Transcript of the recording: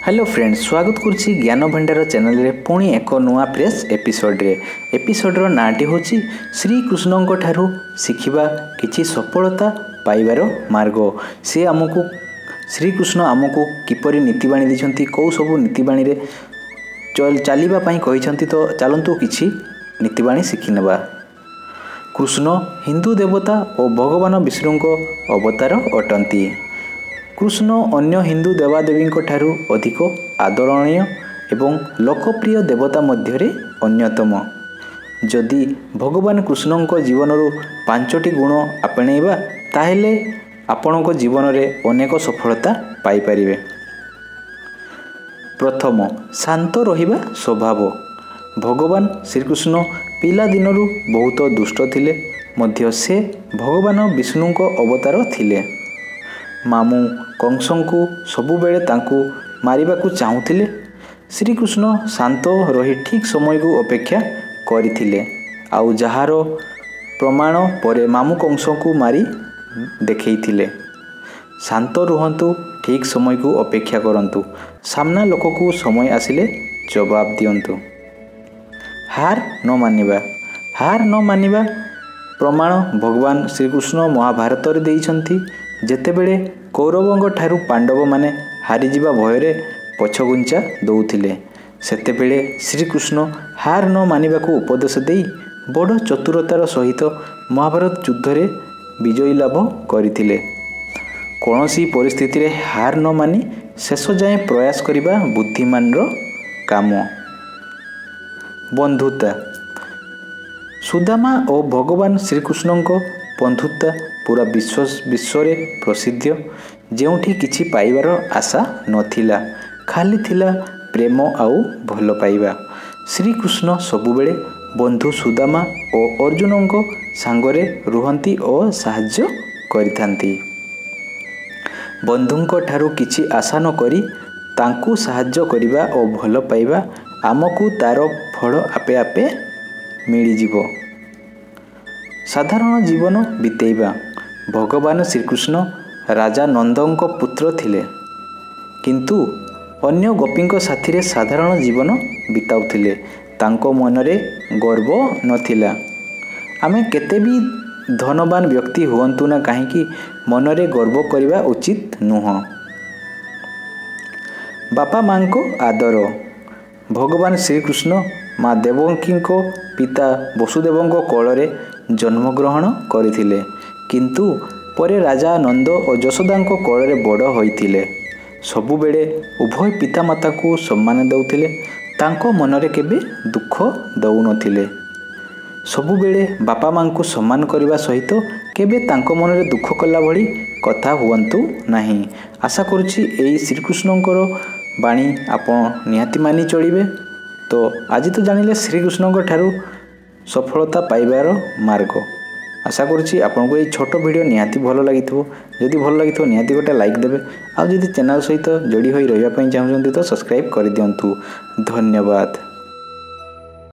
Hello friends, स्वागत करुच्ची ज्ञान भंडार चैनल रे पुणी एक नुआ फ्रेश एपिसोड्र नाटी हूँ श्रीकृष्ण ठारू शिखिबा किछि सफलता पाइबार मार्ग। से आमको श्रीकृष्ण आमको किपरि नीतिबाणी देछंती, कौ सब नीतिबाणी रे चलिबा पई कहिसंती। तो चलंतु किछि नीतिबाणी शिखि नेबा। कृष्ण हिंदू देवता और भगवान विष्णु को अवतार अटंती। कृष्ण अन्य हिंदू देवादेवी ठारू अधिक आदरणीय एवं लोकप्रिय देवता मध्य अन्यतम। जदि भगवान कृष्ण जीवन पांचटी गुण आपणेबा ताहेले आपण जीवन में अनेक सफलता पाइपारे। प्रथम, शांत रहिबा स्वभाव। भगवान श्रीकृष्ण पिला दिनरू बहुत दुष्ट थिले मध्य से भगवान विष्णु को अवतार थिले। मामू कंसंकु सबुबेले तांकु मारिबाकु चाहुथिले। श्रीकृष्ण शांत रही ठीक समय को अपेक्षा करथिले। आउ जहार प्रमाण परे मामू कंसंकु मारी देखैथिले। शांत रुहंतु, ठीक समय को अपेक्षा करंतु, सामना लोक को समय आसिले जवाब दियंतु। हार न मानिबा। हार न मानिबा प्रमाण भगवान श्रीकृष्ण महाभारत रे देइछंती। जेतेबेले कौरवों ठारू पांडव माने हारिजिबा भୟରେ पछगुंचा दौथिले, सेतेबेले श्रीकृष्ण हार न मानिबाकू उपदेश देई बड़ चतुरतार सहित महाभारत युद्ध रे विजयी लाभ करथिले। कोनोसी परिस्थिति रे हार न मानि शेष जाए प्रयास करिबा बुद्धिमान रो काम। बंधुता। सुदामा और भगवान श्रीकृष्ण को बंधुता पूरा विश्व रे प्रसिद्ध। जेउठी किछि पाइबार आशा नथिला, खाली थिला प्रेम आउ भल पाइबा। श्रीकृष्ण सबुबेले बंधु सुदामा और अर्जुन को सांगरे रुहंती और साहाय्य करिथांती। बंधुंको ठारू किछि आशा न करी तांकू साहाय्य करिबा और भल पाइबा आमकू तार फल आपे आपे मिली जिवो। साधारण जीवन बितेइबा। भगवान श्रीकृष्ण राजा नंदंको पुत्र थिले, किंतु अन्य गोपींको साथी रे साधारण जीवन बिताउथिले। तांको मनरे गर्व नथिला। आमे केते भी धनवान व्यक्ति हुअंतु ना काहेकि मनरे गर्व करिबा उचित नुह। बापा मां को आदर। भगवान श्रीकृष्ण माँ देवकी को पिता वसुदेवंको कोଳରେ जन्मग्रहण करथिले, किंतु परे राजा नंद और यशोदांको कोଳରେ बड़ होइथिले। सबुबेले उभय पितामाता को सम्मान दउथिले, तांको मनरे केबे दुख दउ नथिले। सबुबेले बापा मां को सम्मान करने सहित केबे तांको मनरे दुख कला भली कथा हुअंतु नाही। आशा करुछि एई श्रीकृष्णंकर बाणी आपण निहाती मानि चलिबे। तो आज तो जानिले श्रीकृष्ण ठारू सफलता पाइबार मार्ग। आशा करुछि आपनको ये छोट वीडियो निहाती भल लगी। जदि भल लगी निहाती गोटे लाइक देबे। आ जदि चैनल सहित जोड़ी होई रहिबा पई चाहुचंती तो सब्सक्राइब कर दियंतु। धन्यवाद।